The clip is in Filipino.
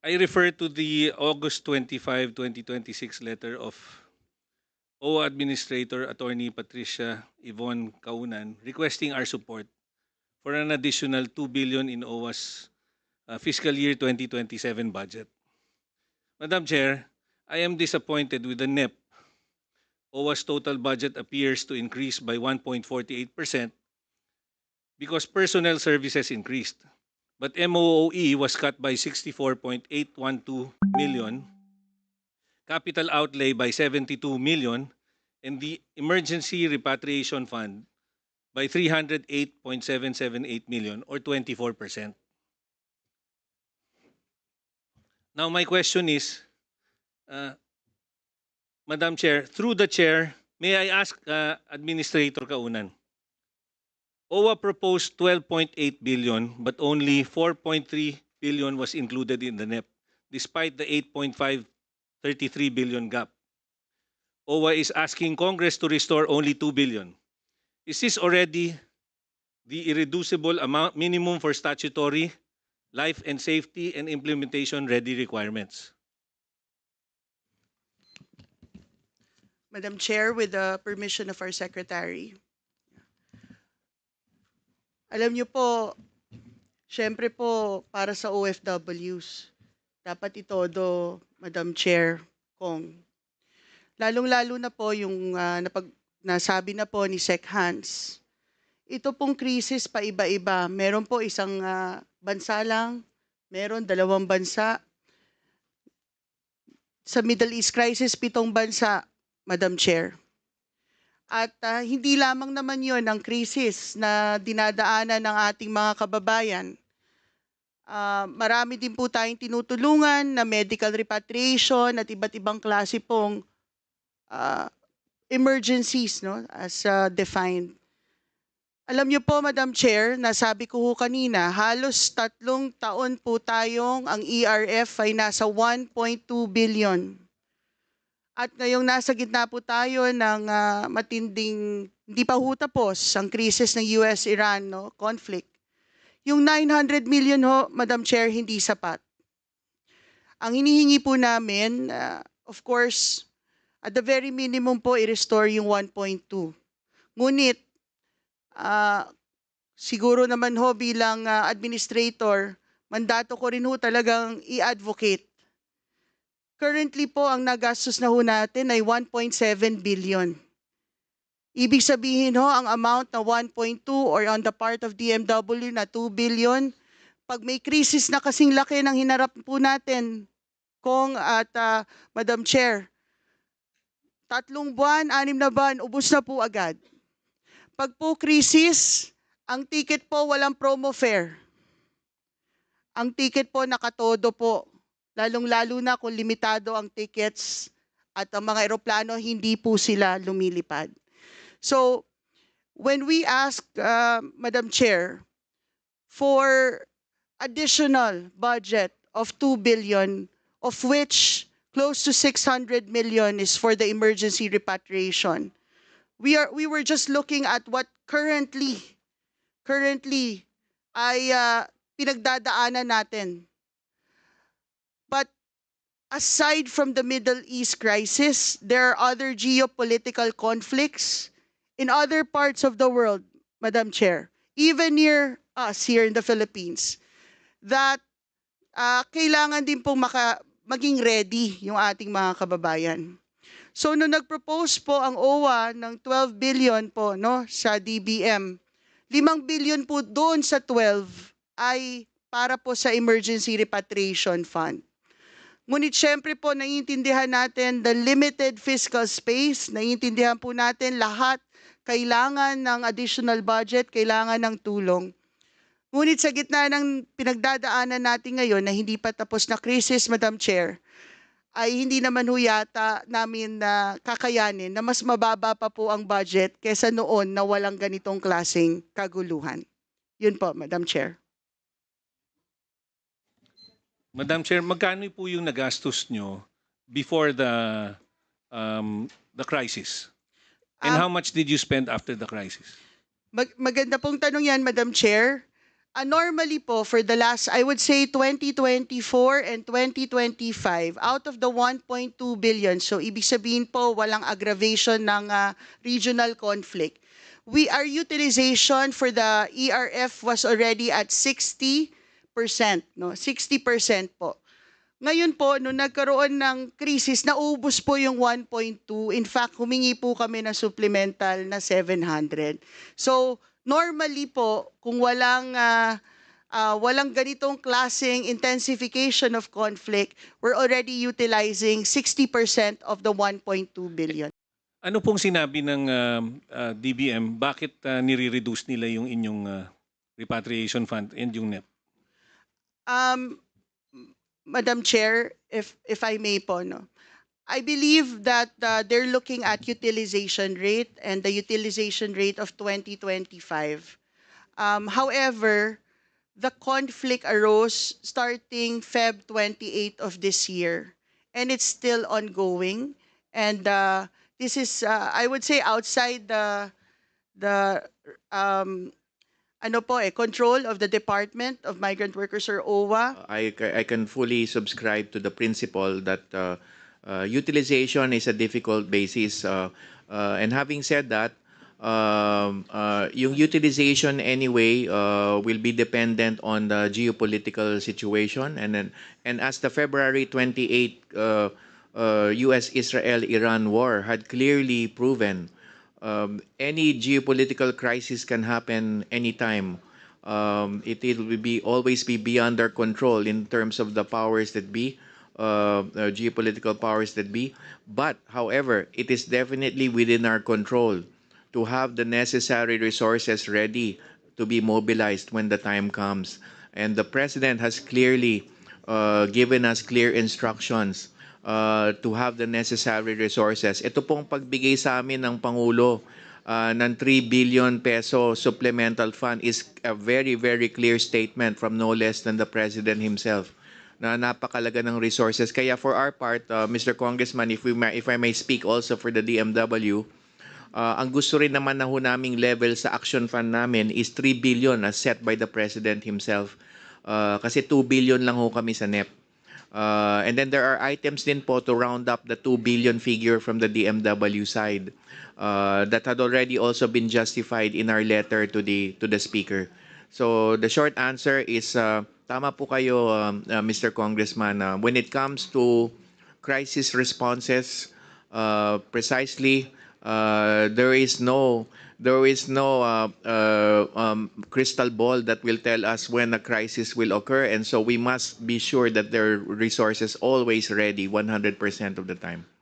I refer to the August 25, 2026 letter of OWA Administrator Attorney Patricia Yvonne Kaunan requesting our support for an additional 2 billion in OWA's fiscal year 2027 budget. Madam Chair, I am disappointed with the NEP. OWA's total budget appears to increase by 1.48% because personnel services increased, but MOOE was cut by 64.812 million, capital outlay by 72 million, and the emergency repatriation fund by 308.778 million or 24%. Now my question is, uh, Madam Chair, through the chair, may I ask Administrator Kaunan, OWA proposed 12.8 billion but only 4.3 billion was included in the NEP despite the 8.533 billion gap. OWA is asking Congress to restore only 2 billion. Is this already the irreducible amount minimum for statutory, life and safety and implementation ready requirements? Madam Chair, with the permission of our Secretary. Alam niyo po, syempre po, para sa OFWs, dapat itodo, Madam Chair, Kong. Lalong-lalo na po yung nasabi na po ni Sec Hans. Ito pong krisis pa iba-iba. Meron po isang bansa lang, meron dalawang bansa. Sa Middle East crisis, 7 bansa, Madam Chair. At hindi lamang naman yon ang krisis na dinadaanan ng ating mga kababayan. Marami din po tayong tinutulungan na medical repatriation at iba't ibang klase pong emergencies, no, as defined. Alam niyo po, Madam Chair, nasabi ko ho kanina, halos 3 taon po tayong ang ERF ay nasa 1.2 billion. At ngayong nasa gitna po tayo ng matinding, hindi pa ho tapos ang krisis ng US-Iran, no, conflict. Yung 900 million ho, Madam Chair, hindi sapat. Ang hinihingi po namin, of course, at the very minimum po, i-restore yung 1.2. Ngunit, siguro naman ho bilang administrator, mandato ko rin ho talagang i-advocate. Currently po, ang nagastos na ho natin ay 1.7 billion. Ibig sabihin ho, ang amount na 1.2 or on the part of DMW na 2 billion, pag may krisis na kasing laki ng hinarap po natin, Kong at Madam Chair, 3 buwan, 6 na buwan, ubos na po agad. Pag po krisis, ang ticket po walang promo fare. Ang ticket po nakatodo po. Lalong-lalo na kung limitado ang tickets at ang mga eroplano, hindi po sila lumilipad. So, when we ask, Madam Chair, for additional budget of 2 billion, of which close to 600 million is for the emergency repatriation, we were just looking at what currently ay pinagdadaanan natin. But aside from the Middle East crisis, there are other geopolitical conflicts in other parts of the world, Madam Chair, even near us here in the Philippines, that kailangan din pong maging ready yung ating mga kababayan. So nung nag-propose po ang OWA ng 12 billion po, no, sa DBM, 5 billion po doon sa 12 ay para po sa emergency repatriation fund. Ngunit syempre po, naiintindihan natin the limited fiscal space, naiintindihan po natin lahat kailangan ng additional budget, kailangan ng tulong. Ngunit sa gitna ng pinagdadaanan natin ngayon na hindi pa tapos na krisis, Madam Chair, ay hindi naman ho yata namin kakayanin na mas mababa pa po ang budget kesa noon na walang ganitong klaseng kaguluhan. Yun po, Madam Chair. Madam Chair, magkano po yung nagastos nyo before the crisis? And how much did you spend after the crisis? Maganda pong tanong yan, Madam Chair. Normally po, for the last, I would say 2024 and 2025, out of the 1.2 billion, so ibig sabihin po, walang aggravation ng regional conflict. Our utilization for the ERF was already at 60%, no? 60% po. Ngayon po, nung nagkaroon ng krisis, naubos po yung 1.2. In fact, humingi po kami ng supplemental na 700. So, normally po, kung walang ganitong klaseng intensification of conflict, we're already utilizing 60% of the 1.2 billion. Ano pong sinabi ng DBM? Bakit nire-reduce nila yung inyong repatriation fund and yung NEP? Madam Chair, if I may po, no. I believe that they're looking at utilization rate and the utilization rate of 2025. However, the conflict arose starting Feb 28 of this year, and it's still ongoing. And this is, I would say, outside the control of the Department of Migrant Workers, or OWA. I can fully subscribe to the principle that utilization is a difficult basis. And having said that, yung utilization anyway will be dependent on the geopolitical situation. And as the February 28 U.S.-Israel-Iran war had clearly proven, any geopolitical crisis can happen anytime. It will always be beyond our control in terms of the powers that be, geopolitical powers that be. But, however, it is definitely within our control to have the necessary resources ready to be mobilized when the time comes. And the President has clearly given us clear instructions to have the necessary resources. Ito pong pagbigay sa amin ng Pangulo ng 3 billion peso supplemental fund is a very, very clear statement from no less than the President himself na napakalaga ng resources. Kaya for our part, Mr. Congressman, if I may speak also for the DMW, ang gusto rin naman na ho naming level sa action fund namin is 3 billion as set by the President himself. Kasi 2 billion lang ho kami sa NEP. And then there are items din po to round up the 2 billion figure from the DMW side that had already also been justified in our letter to the Speaker. So the short answer is tama po kayo, Mr. Congressman. When it comes to crisis responses, precisely, there is no crystal ball that will tell us when a crisis will occur, and so we must be sure that there are resources always ready 100% of the time.